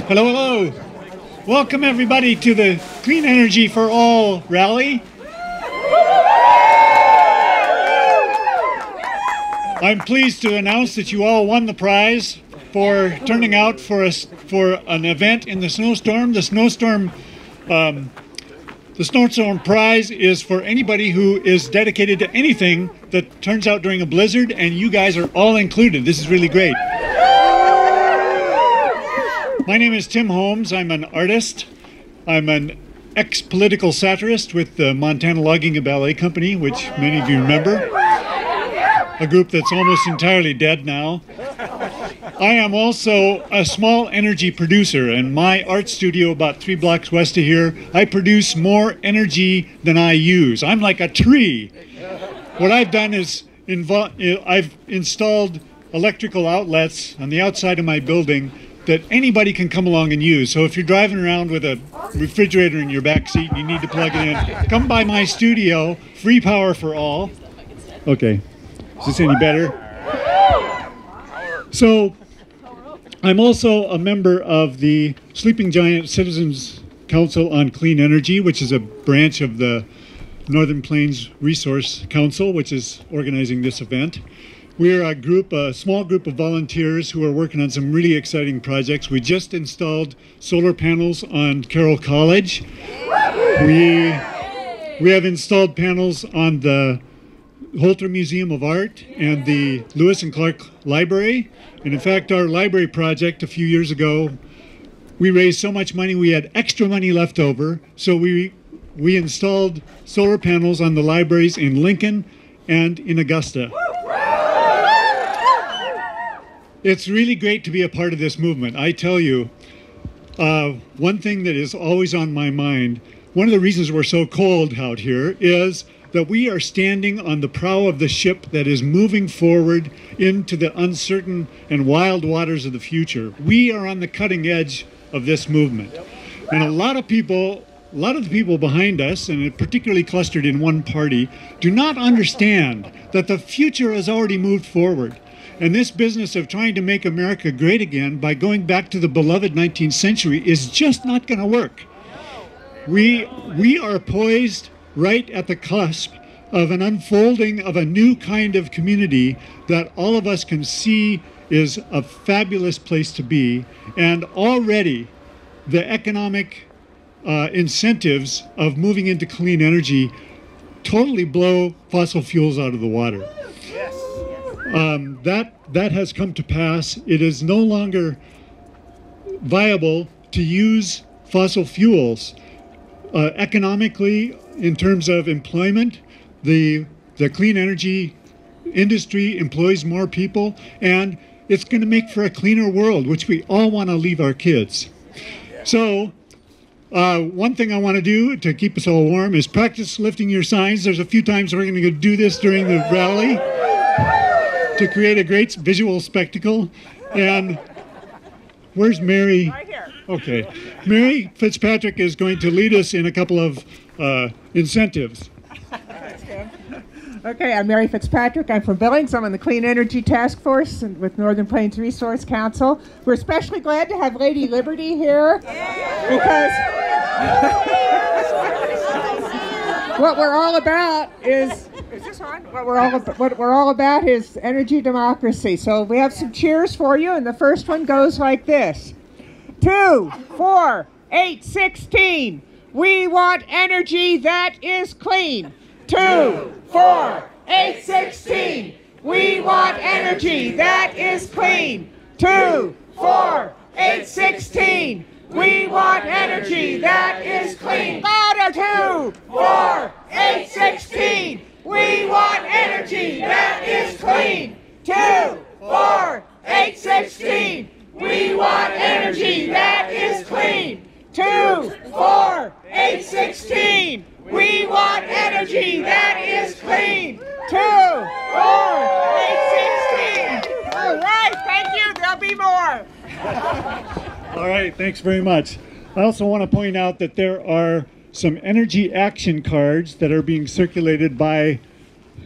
Hello, hello. Welcome everybody to the Clean Energy for All rally. I'm pleased to announce that you all won the prize for turning out for an event in the snowstorm. The snowstorm prize is for anybody who is dedicated to anything that turns out during a blizzard, and you guys are all included. This is really great. My name is Tim Holmes. I'm an artist. I'm an ex-political satirist with the Montana Logging and Ballet Company, which many of you remember. A group that's almost entirely dead now. I am also a small energy producer. In my art studio about 3 blocks west of here, I produce more energy than I use. I'm like a tree. What I've done is I've installed electrical outlets on the outside of my building that anybody can come along and use. So if you're driving around with a refrigerator in your back seat and you need to plug it in, come by my studio, free power for all. Okay, is this any better? So I'm also a member of the Sleeping Giant Citizens Council on Clean Energy, which is a branch of the Northern Plains Resource Council, which is organizing this event. We're a small group of volunteers who are working on some really exciting projects. We just installed solar panels on Carroll College. We have installed panels on the Holter Museum of Art and the Lewis and Clark Library. And in fact, our library project a few years ago, we raised so much money, we had extra money left over. So we installed solar panels on the libraries in Lincoln and in Augusta. It's really great to be a part of this movement. I tell you, one thing that is always on my mind, one of the reasons we're so cold out here is that we are standing on the prow of the ship that is moving forward into the uncertain and wild waters of the future. We are on the cutting edge of this movement. And a lot of the people behind us, and particularly clustered in one party, do not understand that the future has already moved forward. And this business of trying to make America great again by going back to the beloved 19th century is just not going to work. We are poised right at the cusp of an unfolding of a new kind of community that all of us can see is a fabulous place to be. And already the economic incentives of moving into clean energy totally blow fossil fuels out of the water. That has come to pass. It is no longer viable to use fossil fuels economically in terms of employment. The clean energy industry employs more people, and it's going to make for a cleaner world, which we all want to leave our kids. So one thing I want to do to keep us all warm is practice lifting your signs. There's a few times we're going to do this during the rally to create a great visual spectacle. And where's Mary? Right here. Okay. Mary Fitzpatrick is going to lead us in a couple of incentives. Okay, I'm Mary Fitzpatrick. I'm from Billings. I'm on the Clean Energy Task Force with Northern Plains Resource Council. We're especially glad to have Lady Liberty here because what we're all about is this on? What we're all about is energy democracy. So we have some cheers for you, and the first one goes like this: 2, 4, 8, 16. We want energy that is clean. 2, 4, 8, 16. We want energy that is clean. 2, 4, 8, 16. We want energy that is clean. Louder! 2, 4, 8, 16. We want energy that is clean. 2, 4, 8, 16. We want energy that is clean. 2, 4, 8, 16. We want energy that is clean. 2, 4, 8, 16. All right, thank you. There'll be more. All right, thanks very much. I also want to point out that there are some energy action cards that are being circulated by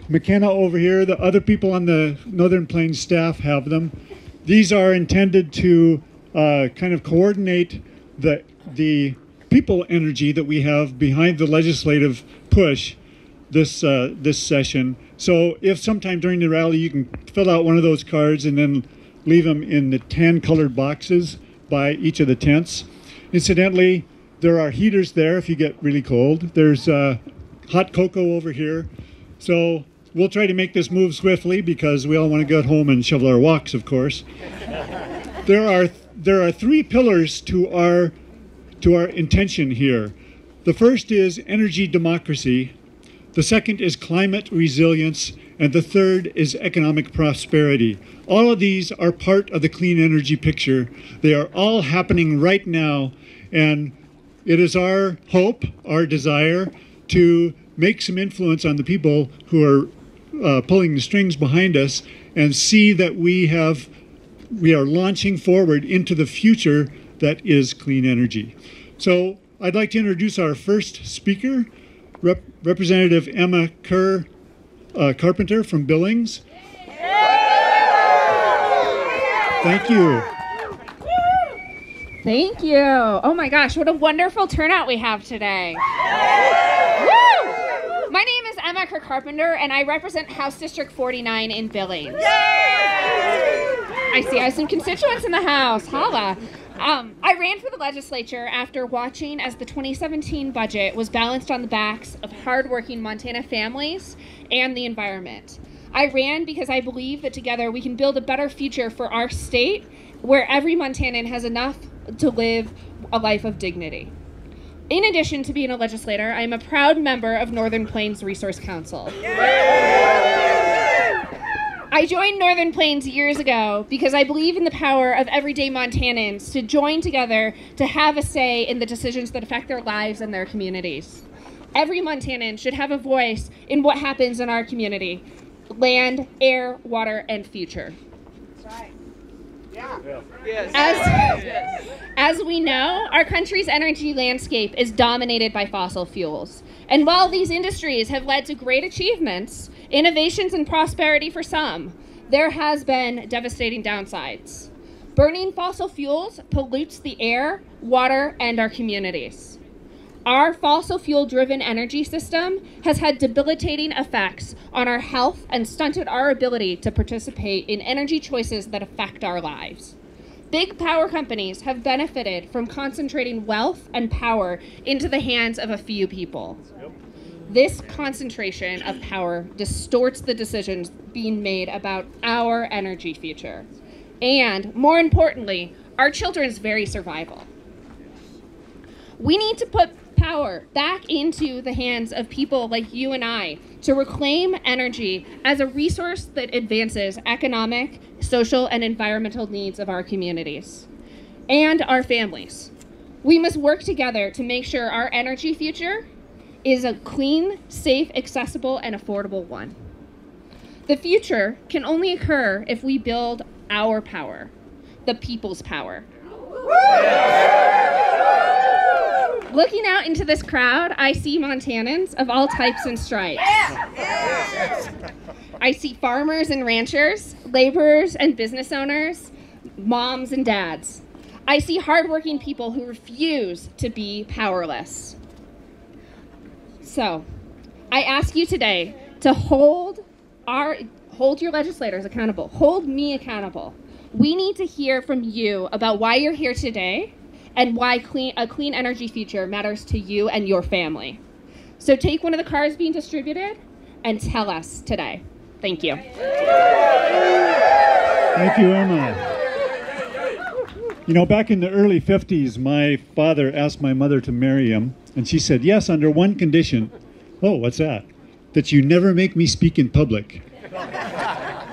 McKenna over here. The other people on the Northern Plains staff have them. These are intended to kind of coordinate the people energy that we have behind the legislative push this session. So if sometime during the rally you can fill out one of those cards and then leave them in the tan colored boxes by each of the tents. Incidentally, there are heaters there if you get really cold. There's hot cocoa over here. So we'll try to make this move swiftly because we all want to get home and shovel our walks, of course. There are three pillars to our intention here. The first is energy democracy. The second is climate resilience, and the third is economic prosperity. All of these are part of the clean energy picture. They are all happening right now, and it is our hope, our desire, to make some influence on the people who are pulling the strings behind us and see that we are launching forward into the future that is clean energy. So I'd like to introduce our first speaker, Representative Emma Kerr Carpenter from Billings. Thank you. Thank you. Oh my gosh, what a wonderful turnout we have today. Woo! My name is Emma Kerr Carpenter, and I represent House District 49 in Billings. I see I have some constituents in the house. Holla. I ran for the legislature after watching as the 2017 budget was balanced on the backs of hardworking Montana families and the environment. I ran because I believe that together we can build a better future for our state where every Montanan has enough to live a life of dignity. In addition to being a legislator, I am a proud member of Northern Plains Resource Council. I joined Northern Plains years ago because I believe in the power of everyday Montanans to join together to have a say in the decisions that affect their lives and their communities. Every Montanan should have a voice in what happens in our community: land, air, water, and future. That's right. Yeah. Yes. As we know, our country's energy landscape is dominated by fossil fuels. And while these industries have led to great achievements, innovations, and prosperity for some, there has been devastating downsides. Burning fossil fuels pollutes the air, water, and our communities. Our fossil fuel-driven energy system has had debilitating effects on our health and stunted our ability to participate in energy choices that affect our lives. Big power companies have benefited from concentrating wealth and power into the hands of a few people. This concentration of power distorts the decisions being made about our energy future and, more importantly, our children's very survival. We need to put power back into the hands of people like you and I to reclaim energy as a resource that advances economic, social, and environmental needs of our communities and our families. We must work together to make sure our energy future is a clean, safe, accessible, and affordable one. The future can only occur if we build our power, the people's power. Looking out into this crowd, I see Montanans of all types and stripes. I see farmers and ranchers, laborers and business owners, moms and dads. I see hardworking people who refuse to be powerless. So, I ask you today to hold your legislators accountable. Hold me accountable. We need to hear from you about why you're here today and why a clean energy future matters to you and your family. So take one of the cards being distributed and tell us today. Thank you. Thank you, Emma. You know, back in the early 50s, my father asked my mother to marry him, and she said, yes, under one condition. Oh, what's that? That you never make me speak in public.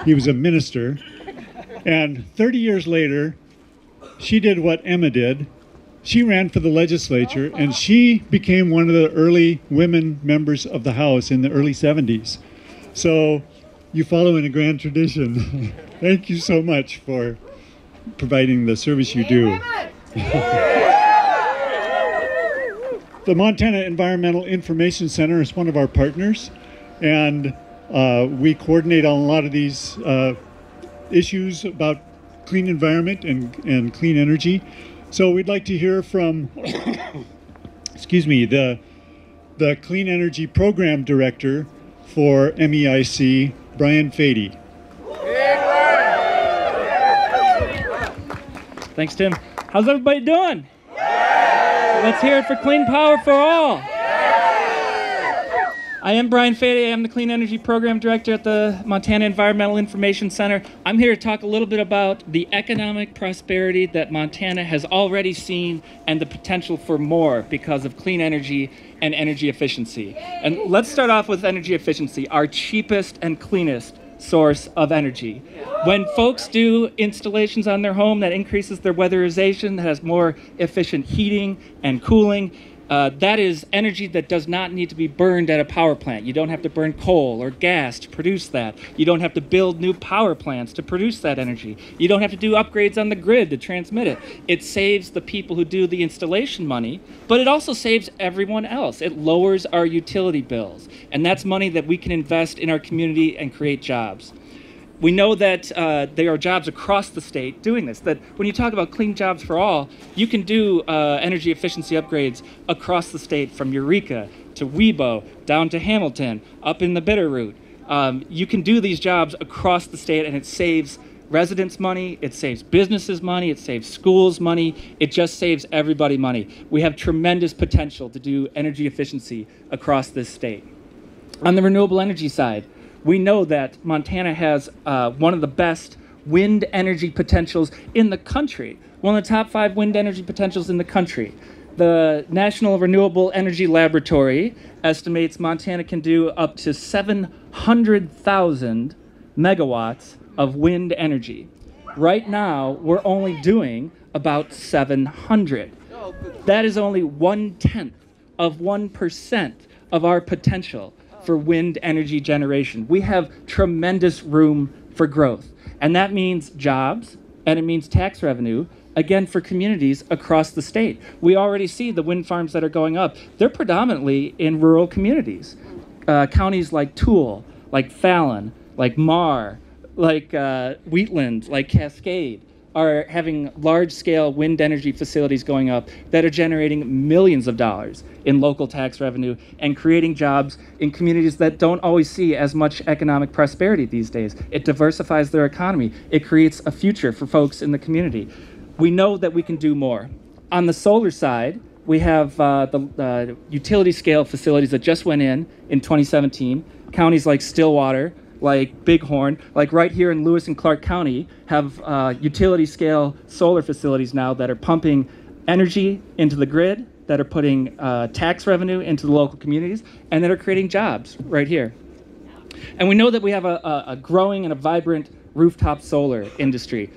He was a minister. And 30 years later, she did what Emma did. She ran for the legislature, and she became one of the early women members of the House in the early 70s. So you follow in a grand tradition. Thank you so much for providing the service you do. The Montana Environmental Information Center is one of our partners, and we coordinate on a lot of these issues about clean environment and clean energy. So we'd like to hear from, excuse me, the Clean Energy Program Director for MEIC, Brian Fady. Thanks, Tim. How's everybody doing? Let's hear it for Clean Power for All. I am Brian Fady. I am the Clean Energy Program Director at the Montana Environmental Information Center. I'm here to talk a little bit about the economic prosperity that Montana has already seen and the potential for more because of clean energy and energy efficiency. And let's start off with energy efficiency, our cheapest and cleanest source of energy. When folks do installations on their home that increases their weatherization, that has more efficient heating and cooling, that is energy that does not need to be burned at a power plant. You don't have to burn coal or gas to produce that. You don't have to build new power plants to produce that energy. You don't have to do upgrades on the grid to transmit it. It saves the people who do the installation money, but it also saves everyone else. It lowers our utility bills, and that's money that we can invest in our community and create jobs. We know that there are jobs across the state doing this, that when you talk about clean jobs for all, you can do energy efficiency upgrades across the state from Eureka to Webo, down to Hamilton, up in the Bitterroot. You can do these jobs across the state, and it saves residents money, it saves businesses money, it saves schools money, it just saves everybody money. We have tremendous potential to do energy efficiency across this state. On the renewable energy side, we know that Montana has one of the best wind energy potentials in the country, one of the top 5 wind energy potentials in the country. The National Renewable Energy Laboratory estimates Montana can do up to 700,000 megawatts of wind energy. Right now, we're only doing about 700. That is only 1/10 of 1% of our potential for wind energy generation. We have tremendous room for growth. And that means jobs, and it means tax revenue, again, for communities across the state. We already see the wind farms that are going up. They're predominantly in rural communities. Counties like Toole, like Fallon, like Marr, like Wheatland, like Cascade, are having large-scale wind energy facilities going up that are generating millions of dollars in local tax revenue and creating jobs in communities that don't always see as much economic prosperity these days. It diversifies their economy. It creates a future for folks in the community. We know that we can do more. On the solar side, we have the utility-scale facilities that just went in 2017. Counties like Stillwater, like Bighorn, like right here in Lewis and Clark County, have utility-scale solar facilities now that are pumping energy into the grid, that are putting tax revenue into the local communities, and that are creating jobs right here. And we know that we have a growing and a vibrant rooftop solar industry.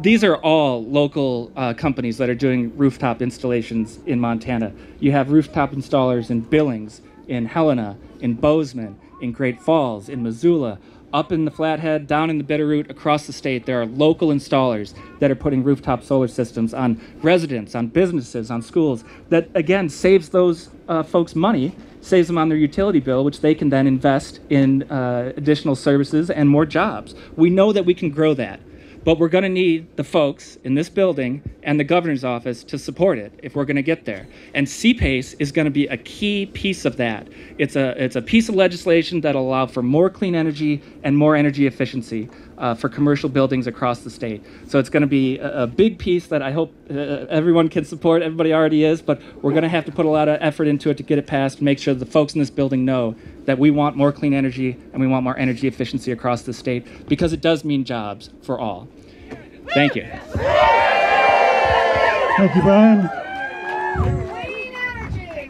These are all local companies that are doing rooftop installations in Montana. You have rooftop installers in Billings, in Helena, in Bozeman, in Great Falls, in Missoula, up in the Flathead, down in the Bitterroot, across the state. There are local installers that are putting rooftop solar systems on residents, on businesses, on schools. That, again, saves those folks money, saves them on their utility bill, which they can then invest in additional services and more jobs. We know that we can grow that. But we're going to need the folks in this building and the governor's office to support it if we're going to get there. And CPACE is going to be a key piece of that. It's a piece of legislation that will allow for more clean energy and more energy efficiency for commercial buildings across the state. So it's going to be a big piece that I hope everyone can support. Everybody already is, but we're going to have to put a lot of effort into it to get it passed and make sure the folks in this building know that we want more clean energy and we want more energy efficiency across the state, because it does mean jobs for all. Thank you. Thank you, Brian.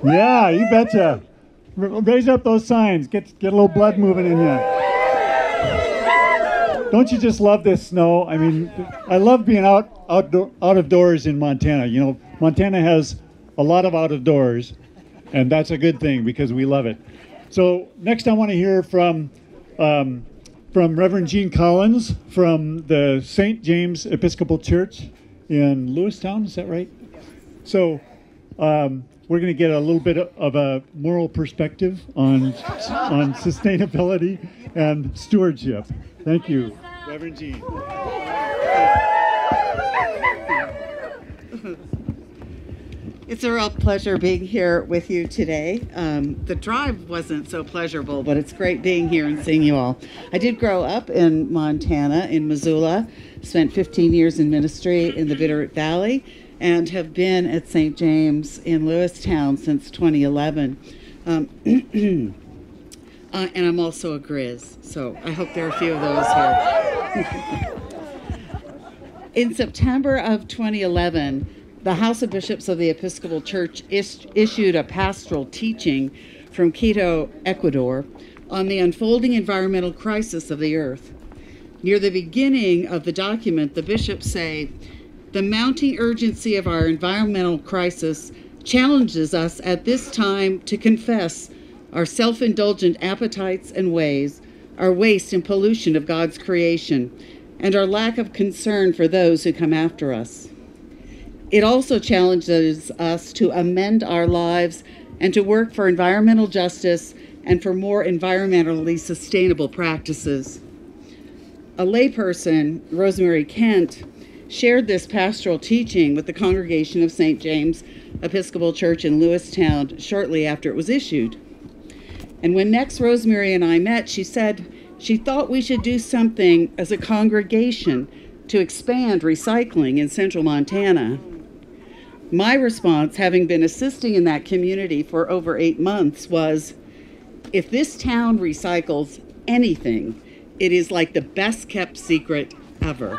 Yeah, you betcha. Raise up those signs. Get a little blood moving in you. Don't you just love this snow? I mean, I love being out of doors in Montana. You know, Montana has a lot of out of doors, and that's a good thing because we love it. So next I want to hear from Reverend Gene Collins from the St. James Episcopal Church in Lewistown. Is that right? So we're going to get a little bit of a moral perspective on sustainability and stewardship. Thank you, Reverend Gene. It's a real pleasure being here with you today. The drive wasn't so pleasurable, but it's great being here and seeing you all. I did grow up in Montana, in Missoula, spent 15 years in ministry in the Bitterroot Valley, and have been at St. James in Lewistown since 2011. And I'm also a Grizz, so I hope there are a few of those here. In September of 2011, the House of Bishops of the Episcopal Church issued a pastoral teaching from Quito, Ecuador, on the unfolding environmental crisis of the earth. Near the beginning of the document, the bishops say, "The mounting urgency of our environmental crisis challenges us at this time to confess our self-indulgent appetites and ways, our waste and pollution of God's creation, and our lack of concern for those who come after us. It also challenges us to amend our lives and to work for environmental justice and for more environmentally sustainable practices." A layperson, Rosemary Kent, shared this pastoral teaching with the congregation of St. James Episcopal Church in Lewistown shortly after it was issued. And when next Rosemary and I met, she said she thought we should do something as a congregation to expand recycling in central Montana. My response, having been assisting in that community for over 8 months, was, if this town recycles anything, it is like the best kept secret ever.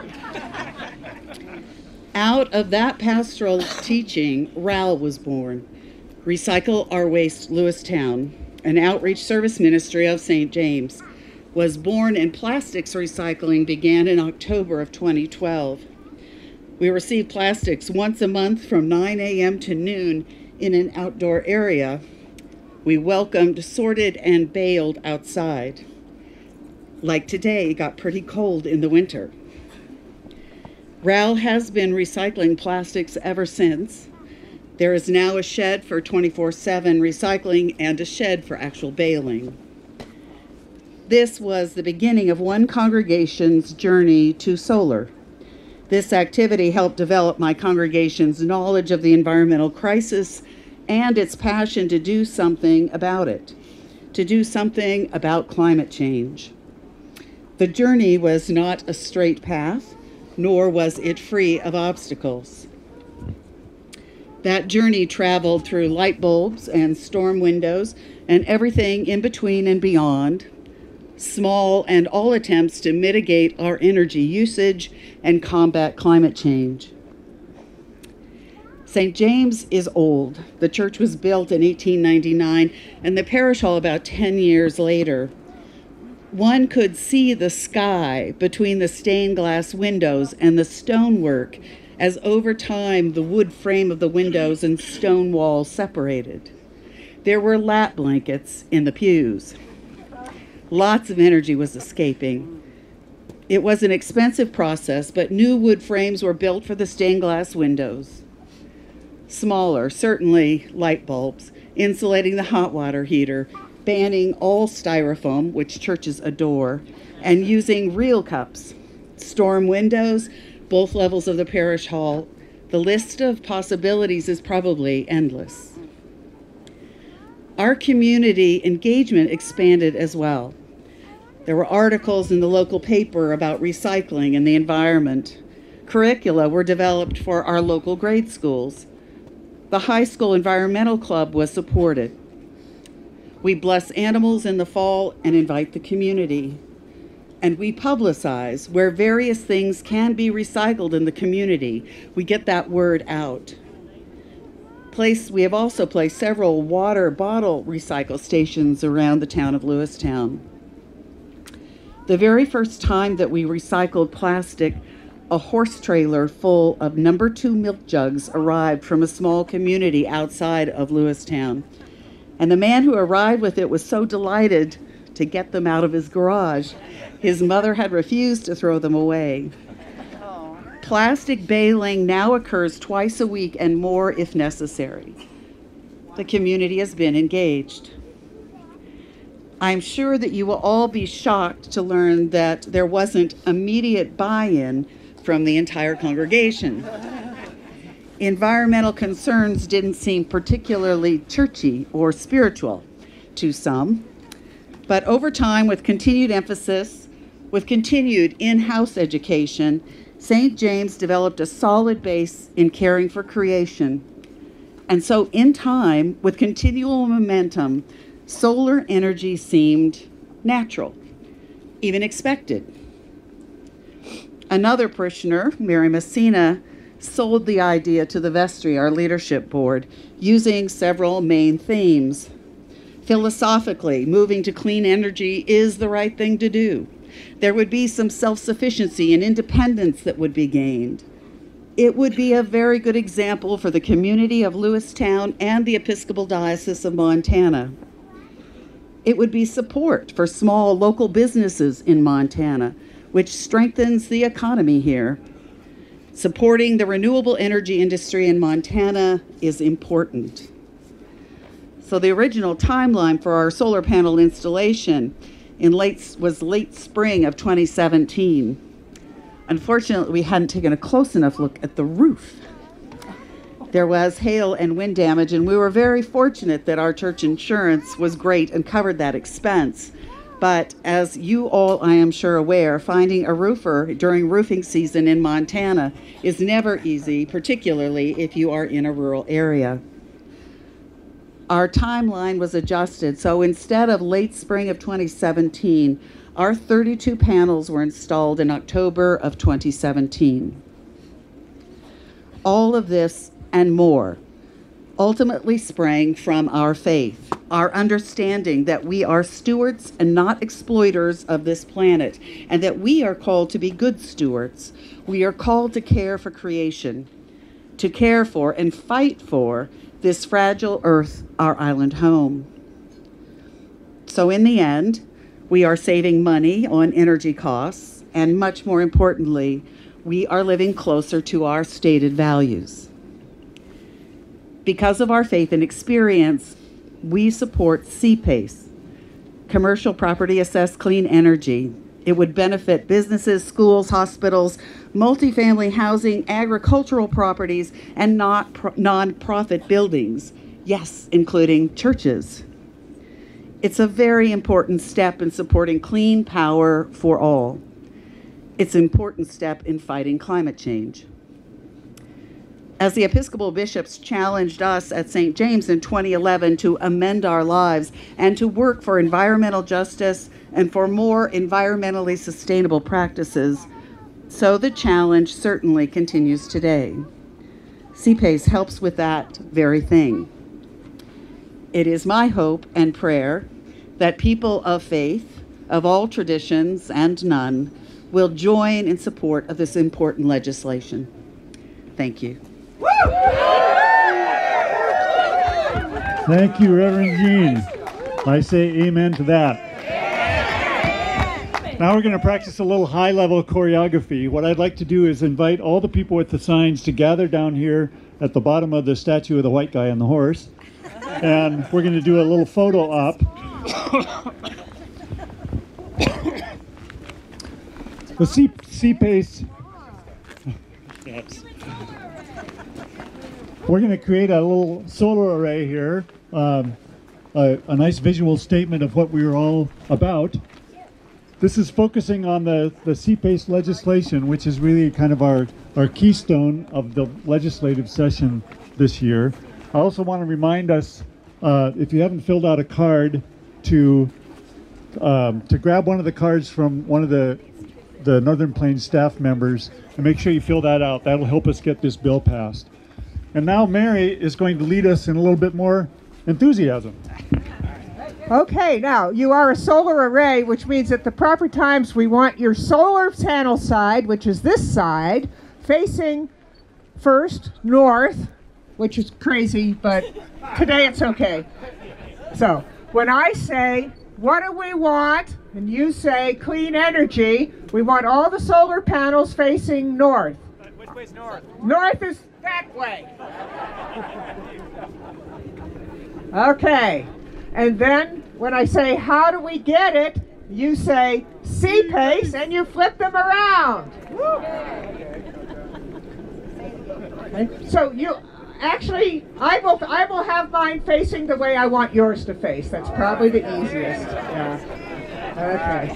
Out of that pastoral teaching, RAL was born, Recycle Our Waste Lewistown, an outreach service ministry of St. James, was born, and plastics recycling began in October of 2012. We receive plastics once a month from 9 a.m. to noon in an outdoor area. We welcomed, sorted, and baled outside. Like today, it got pretty cold in the winter. RAL has been recycling plastics ever since. There is now a shed for 24/7 recycling and a shed for actual baling. This was the beginning of one congregation's journey to solar. This activity helped develop my congregation's knowledge of the environmental crisis and its passion to do something about it, to do something about climate change. The journey was not a straight path, nor was it free of obstacles. That journey traveled through light bulbs and storm windows and everything in between and beyond, small and all attempts to mitigate our energy usage and combat climate change. St. James is old. The church was built in 1899 and the parish hall about 10 years later. One could see the sky between the stained glass windows and the stonework as over time the wood frame of the windows and stone walls separated. There were lap blankets in the pews. Lots of energy was escaping. It was an expensive process, but new wood frames were built for the stained glass windows. Smaller, certainly light bulbs, insulating the hot water heater, banning all styrofoam, which churches adore, and using real cups. Storm windows, both levels of the parish hall. The list of possibilities is probably endless. Our community engagement expanded as well. There were articles in the local paper about recycling and the environment. Curricula were developed for our local grade schools. The high school environmental club was supported. We bless animals in the fall and invite the community. And we publicize where various things can be recycled in the community. We get that word out. We have also placed several water bottle recycle stations around the town of Lewistown. The very first time that we recycled plastic, a horse trailer full of number 2 milk jugs arrived from a small community outside of Lewistown. And the man who arrived with it was so delighted to get them out of his garage. His mother had refused to throw them away. Plastic baling now occurs twice a week and more if necessary. The community has been engaged. I'm sure that you will all be shocked to learn that there wasn't immediate buy-in from the entire congregation. Environmental concerns didn't seem particularly churchy or spiritual to some, but over time, with continued emphasis, with continued in-house education, St. James developed a solid base in caring for creation. And so in time, with continual momentum, solar energy seemed natural, even expected. Another parishioner, Mary Messina, sold the idea to the vestry, our leadership board, using several main themes. Philosophically, moving to clean energy is the right thing to do. There would be some self-sufficiency and independence that would be gained. It would be a very good example for the community of Lewistown and the Episcopal Diocese of Montana. It would be support for small local businesses in Montana, which strengthens the economy here. Supporting the renewable energy industry in Montana is important. So the original timeline for our solar panel installation was late spring of 2017. Unfortunately, we hadn't taken a close enough look at the roof. There was hail and wind damage, and we were very fortunate that our church insurance was great and covered that expense. But as you all, I am sure, aware, finding a roofer during roofing season in Montana is never easy, particularly if you are in a rural area. Our timeline was adjusted, so instead of late spring of 2017, our 32 panels were installed in October of 2017. All of this and more ultimately sprang from our faith, our understanding that we are stewards and not exploiters of this planet, and that we are called to be good stewards. We are called to care for creation, to care for and fight for this fragile earth, our island home. So in the end, we are saving money on energy costs, and much more importantly, we are living closer to our stated values. Because of our faith and experience, we support CPACE, Commercial Property Assessed Clean Energy. It would benefit businesses, schools, hospitals, multifamily housing, agricultural properties, and non-profit buildings, yes, including churches. It's a very important step in supporting clean power for all. It's an important step in fighting climate change. As the Episcopal bishops challenged us at St. James in 2011 to amend our lives and to work for environmental justice and for more environmentally sustainable practices, so the challenge certainly continues today. CPACE helps with that very thing. It is my hope and prayer that people of faith, of all traditions and none, will join in support of this important legislation. Thank you. Thank you, Reverend Jean. I say amen to that. Now we're going to practice a little high-level choreography. What I'd like to do is invite all the people with the signs to gather down here at the bottom of the statue of the white guy on the horse. And we're going to do a little photo op. The CPACE. Yes. We're going to create a little solar array here, a nice visual statement of what we are all about. This is focusing on the CPACE legislation, which is really kind of our keystone of the legislative session this year. I also want to remind us, if you haven't filled out a card, to grab one of the cards from one of the Northern Plains staff members and make sure you fill that out. That'll help us get this bill passed. And now Mary is going to lead us in a little bit more enthusiasm. Okay, now you are a solar array, which means at the proper times we want your solar panel side, which is this side, facing first north, which is crazy, but today it's okay. So when I say, what do we want? And you say clean energy, we want all the solar panels facing north. Which way's north? North is that way. Okay. And then when I say, how do we get it? you say C-PACE, and you flip them around. Okay. So you actually, I will have mine facing the way I want yours to face. That's probably the easiest. Yeah. Okay.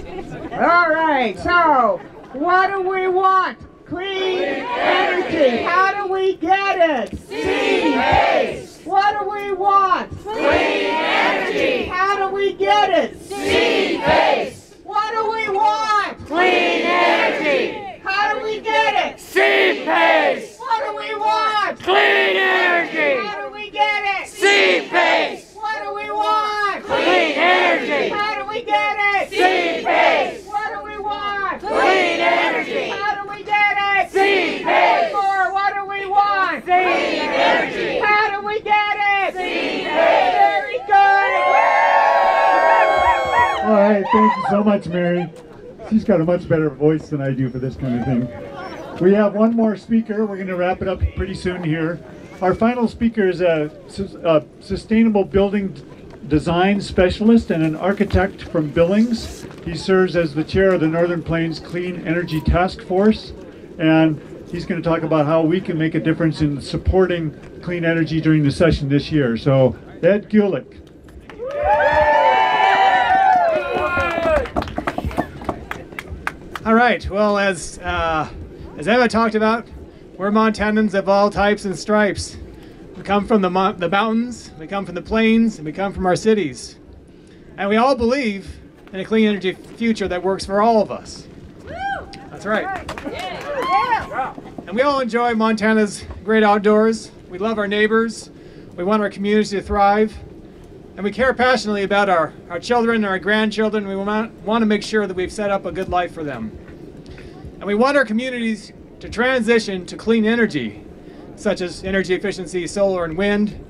All right. So what do we want? Clean energy. How do we get it? C-PACE. What do we want? Clean energy. How do we get it? C-PACE. What do we want? Clean energy. How do we get it? C-PACE. What do we want? Clean energy. How do we get it? C-PACE. What do we want? Clean energy. How do we get it? C-PACE. What do we want? Clean energy. How do we get it? C-PACE. More. What do we want? Clean energy. How do we get it? C-PACE. Very good. All right, thank you so much, Mary. She's got a much better voice than I do for this kind of thing. We have one more speaker. We're going to wrap it up pretty soon here. Our final speaker is a sustainable building design specialist and an architect from Billings. He serves as the chair of the Northern Plains Clean Energy Task Force, and he's going to talk about how we can make a difference in supporting clean energy during the session this year. So, Ed Gulick. All right. Well, as Emma talked about, we're Montanans of all types and stripes. We come from the mountains, we come from the plains, and we come from our cities. And we all believe in a clean energy future that works for all of us. That's right. And we all enjoy Montana's great outdoors. We love our neighbors. We want our community to thrive. And we care passionately about our children and our grandchildren. We want to make sure that we've set up a good life for them. And we want our communities to transition to clean energy, such as energy efficiency, solar and wind.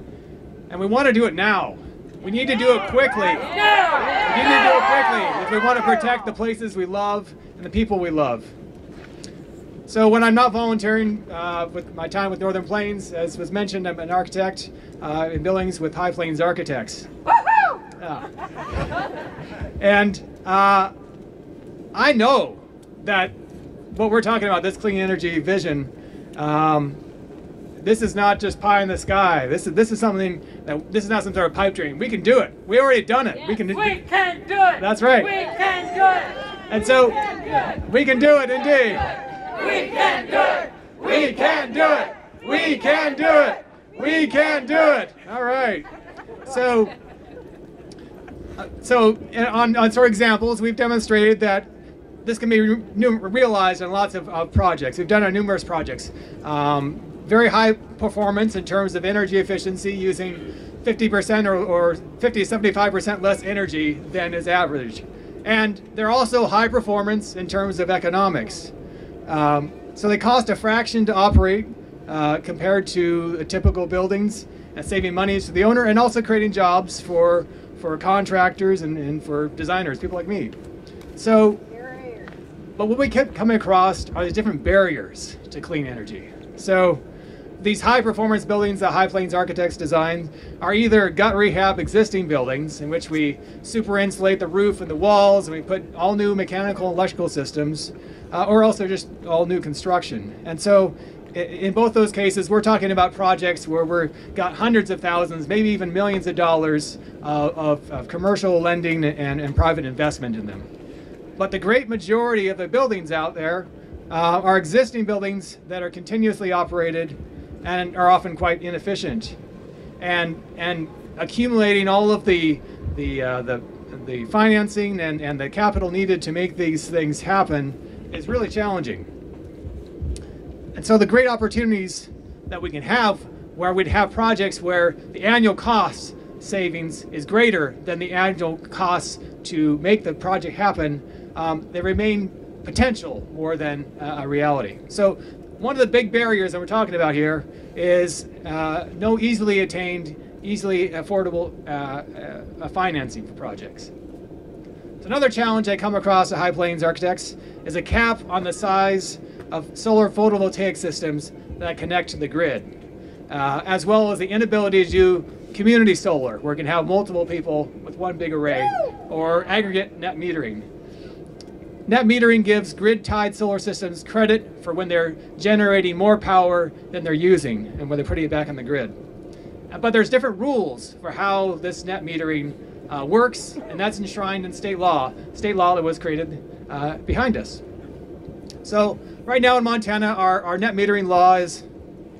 And we want to do it now. We need to do it quickly. We need to do it quickly if we want to protect the places we love and the people we love. So when I'm not volunteering with my time with Northern Plains, as was mentioned, I'm an architect in Billings with High Plains Architects. And I know that what we're talking about, this clean energy vision, this is not just pie in the sky. This is something that, this is not some sort of pipe dream. We can do it. We already done it. Yes. We can do it. That's right. We can do it. And so we can do it indeed. We can do it. We can do it. We can do it. We can do it. All right. So on sort of examples, we've demonstrated that this can be realized in lots of projects. We've done on numerous projects. Very high performance in terms of energy efficiency, using 50% or 50 to 75% less energy than is average. And they're also high performance in terms of economics. So they cost a fraction to operate compared to typical buildings, and saving money to the owner, and also creating jobs for contractors and for designers, people like me. So, but what we kept coming across are these different barriers to clean energy. So these high performance buildings that High Plains Architects design are either gut rehab existing buildings in which we super insulate the roof and the walls and we put all new mechanical and electrical systems, or also just all new construction. And so in both those cases, we're talking about projects where we've got hundreds of thousands, maybe even millions of dollars of commercial lending and private investment in them. But the great majority of the buildings out there are existing buildings that are continuously operated and are often quite inefficient. And accumulating all of the financing and the capital needed to make these things happen is really challenging. And so the great opportunities that we can have where we'd have projects where the annual cost savings is greater than the annual costs to make the project happen, they remain potential more than a reality. So one of the big barriers that we're talking about here is no easily attained, easily affordable financing for projects. So another challenge I come across at High Plains Architects is a cap on the size of solar photovoltaic systems that connect to the grid, as well as the inability to do community solar, where you can have multiple people with one big array, or aggregate net metering. net metering gives grid-tied solar systems credit for when they're generating more power than they're using and when they're putting it back on the grid. But there's different rules for how this net metering works, and that's enshrined in state law that was created behind us. So right now in Montana, our net metering law is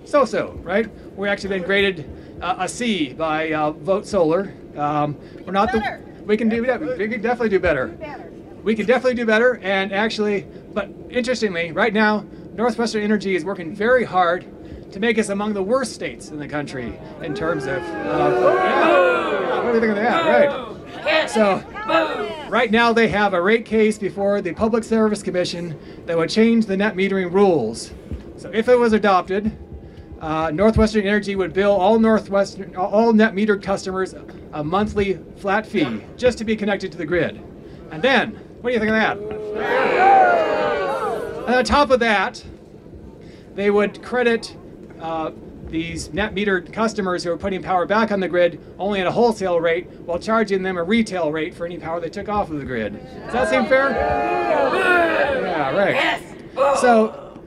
so-so, right? We've actually been graded a C by Vote Solar. We're not the, we can definitely do better. We can definitely do better, and actually, but interestingly, right now, Northwestern Energy is working very hard to make us among the worst states in the country in terms of, what do you think of that, right? So, right now they have a rate case before the Public Service Commission that would change the net metering rules. So if it was adopted, Northwestern Energy would bill all net metered customers a monthly flat fee just to be connected to the grid. And then, what do you think of that? And on top of that, they would credit these net metered customers who are putting power back on the grid only at a wholesale rate while charging them a retail rate for any power they took off of the grid. Does that seem fair? Yeah, right. So,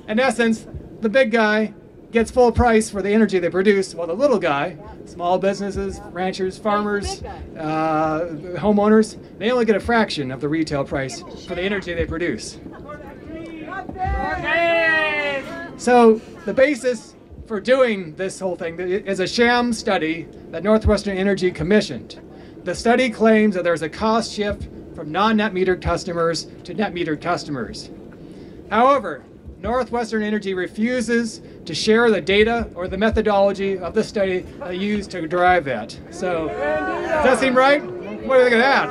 in essence, the big guy gets full price for the energy they produce, while the little guy, small businesses, ranchers, farmers, homeowners, they only get a fraction of the retail price for the energy they produce. So the basis for doing this whole thing is a sham study that Northwestern Energy commissioned. The study claims that there's a cost shift from non-net metered customers to net metered customers. However, Northwestern Energy refuses to share the data or the methodology of the study used to derive that. So, does that seem right? What do you think of that?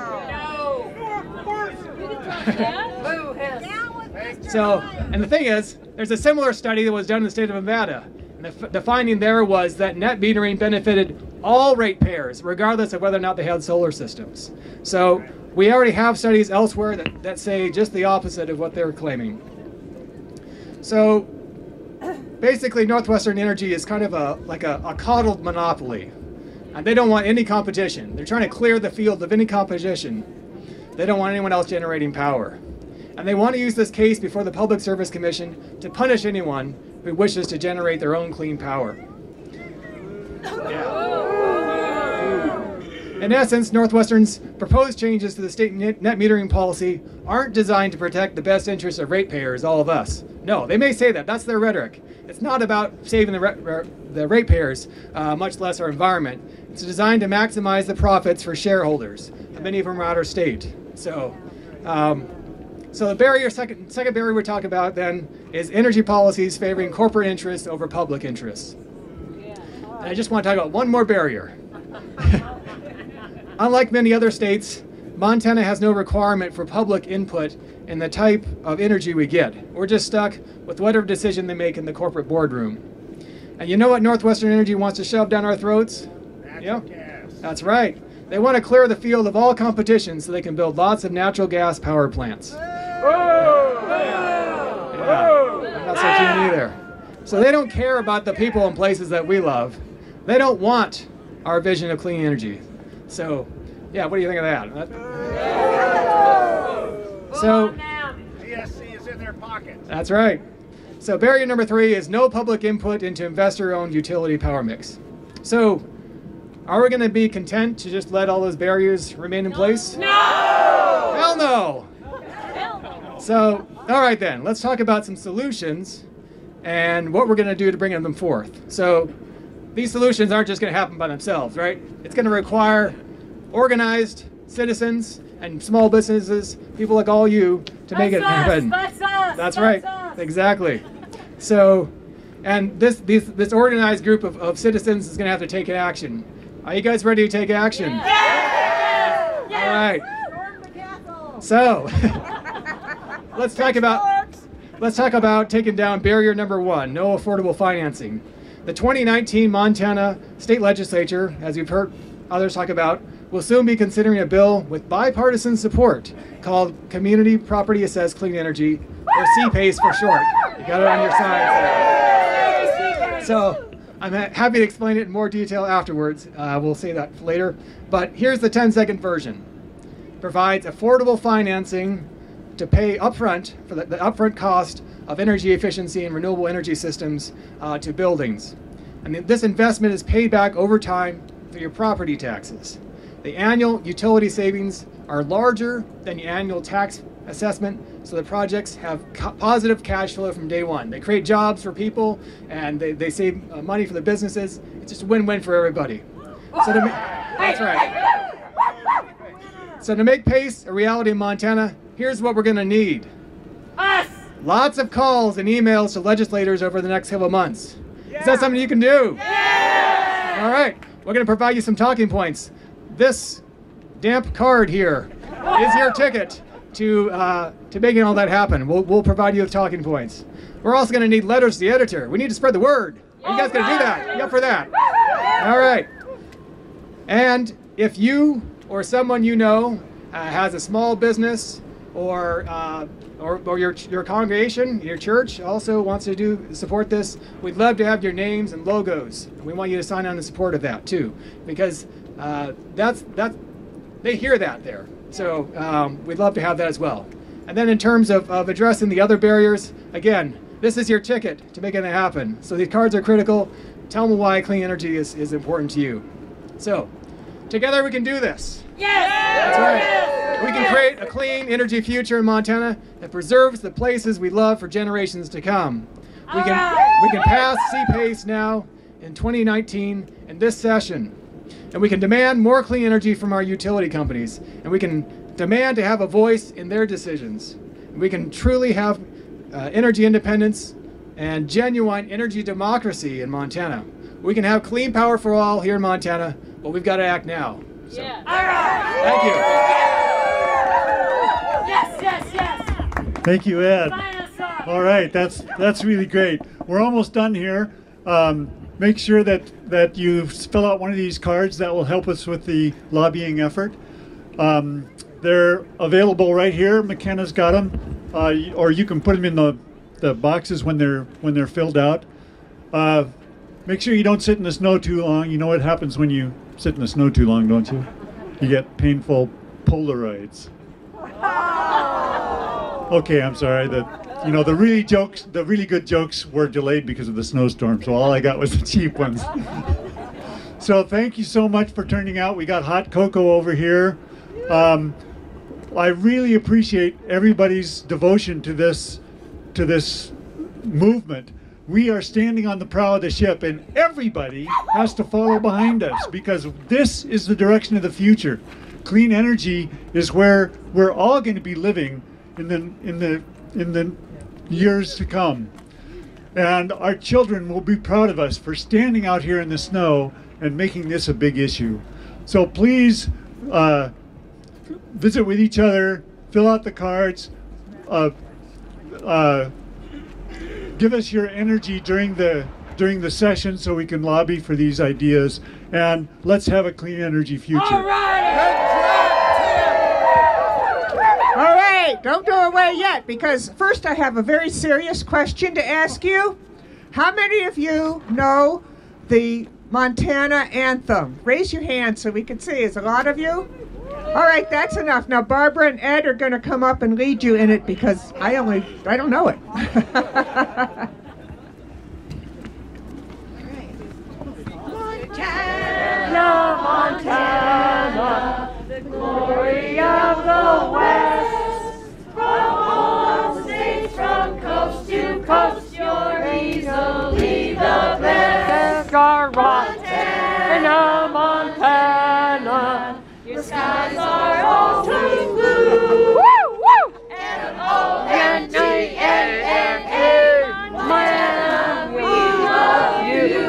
So, and the thing is, there's a similar study that was done in the state of Nevada. And the finding there was that net metering benefited all ratepayers, regardless of whether or not they had solar systems. So, we already have studies elsewhere that say just the opposite of what they're claiming. So basically Northwestern Energy is kind of like a coddled monopoly, and they don't want any competition. They're trying to clear the field of any competition. They don't want anyone else generating power. And they want to use this case before the Public Service Commission to punish anyone who wishes to generate their own clean power. Yeah. In essence, Northwestern's proposed changes to the state net metering policy aren't designed to protect the best interests of ratepayers, all of us. No, they may say that. That's their rhetoric. It's not about saving the ratepayers, much less our environment. It's designed to maximize the profits for shareholders. Many of them are out of state. So, so the second barrier we're talking about then is energy policies favoring corporate interests over public interests. And I just want to talk about one more barrier. Unlike many other states, Montana has no requirement for public input in the type of energy we get. We're just stuck with whatever decision they make in the corporate boardroom. And you know what Northwestern Energy wants to shove down our throats? Natural gas. That's right. They want to clear the field of all competition so they can build lots of natural gas power plants. I'm not so keen either. So they don't care about the people and places that we love. They don't want our vision of clean energy. So, yeah, what do you think of that? So, PSC is in their pocket. That's right. So barrier number 3 is no public input into investor-owned utility power mix. So, are we going to be content to just let all those barriers remain in place? No! Hell no! So, all right then, let's talk about some solutions and what we're going to do to bring them forth. So, these solutions aren't just going to happen by themselves, right? It's going to require organized citizens and small businesses, people like all you, to make it happen. That's right. Exactly. So, and this organized group of citizens is going to have to take action. Are you guys ready to take action? Yes! All right. So, let's talk about taking down barrier number 1, no affordable financing. The 2019 Montana State Legislature, as you've heard others talk about, will soon be considering a bill with bipartisan support called Community Property Assessed Clean Energy, or CPACE for short. You got it on your sign. So I'm happy to explain it in more detail afterwards. We'll say that later. But here's the 10-second version. Provides affordable financing to pay upfront for the upfront cost of energy efficiency and renewable energy systems to buildings. And this investment is paid back over time through your property taxes. The annual utility savings are larger than the annual tax assessment, so the projects have positive cash flow from day one. They create jobs for people, and they save money for the businesses. It's just a win-win for everybody. So that's right. So to make PACE a reality in Montana, here's what we're going to need. Us! Lots of calls and emails to legislators over the next couple of months. Yeah. Is that something you can do? Yeah! All right. We're going to provide you some talking points. This damp card here is your ticket to making all that happen. We'll provide you with talking points. We're also going to need letters to the editor. We need to spread the word. Are you guys going to do that? You up for that? All right. And if you or someone you know has a small business or your congregation, your church also wants to support this, we'd love to have your names and logos. And we want you to sign on in support of that too, because they hear that there. So we'd love to have that as well. And then in terms of addressing the other barriers, again, this is your ticket to making that happen. So these cards are critical. Tell them why clean energy is important to you. So together we can do this. Yes! That's right. We can create a clean energy future in Montana that preserves the places we love for generations to come. We can pass CPACE now in 2019 in this session. And we can demand more clean energy from our utility companies. And we can demand to have a voice in their decisions. And we can truly have energy independence and genuine energy democracy in Montana. We can have clean power for all here in Montana, but we've got to act now. So, thank you. Yes. Thank you, Ed. All right, that's really great. We're almost done here. Make sure that you fill out one of these cards. That will help us with the lobbying effort. They're available right here. McKenna's got them, or you can put them in the boxes when they're filled out. Make sure you don't sit in the snow too long. You know what happens when you sit in the snow too long, don't you? You get painful Polaroids. Okay, I'm sorry. The really good jokes were delayed because of the snowstorm, so all I got was the cheap ones. So thank you so much for turning out. We got hot cocoa over here. I really appreciate everybody's devotion to this movement. We are standing on the prow of the ship, and everybody has to follow behind us because this is the direction of the future. Clean energy is where we're all going to be living in the years to come. And our children will be proud of us for standing out here in the snow and making this a big issue. So please visit with each other, fill out the cards, give us your energy during the session so we can lobby for these ideas, and let's have a clean energy future. All right, don't go away yet, because first I have a very serious question to ask you. How many of you know the Montana anthem? Raise your hand so we can see. Is a lot of you? All right, that's enough. Now Barbara and Ed are going to come up and lead you in it because I don't know it. Montana, Montana, the glory of the West. From all states, from coast to coast, you're easily the best. Montana, Montana, your skies are all blue. Woo, woo! M-O-N-T-A-N-A, Montana, we love you.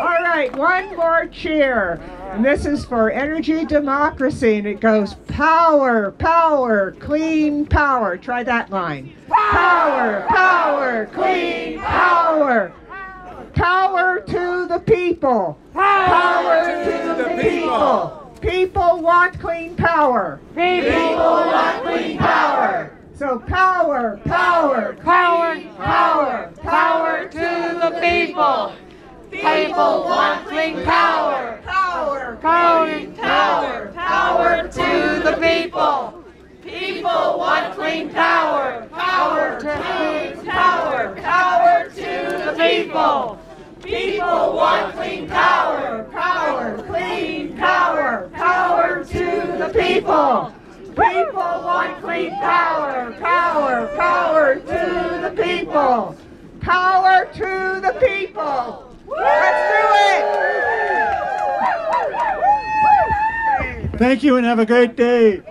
All right, one more cheer. And this is for energy democracy, and it goes power, power, clean power. Try that line. Power, power, clean power. Power to the people. Power to the people. People want clean power. People want clean power. So power, power, Power, power, power to the people. People want clean power. power, clean power, power to the people. People want clean power, power to clean power, power to the people. People want clean power, power, clean power, power to the people. People want clean power, power, power to the people. Power to the people. Let's do it. Thank you and have a great day.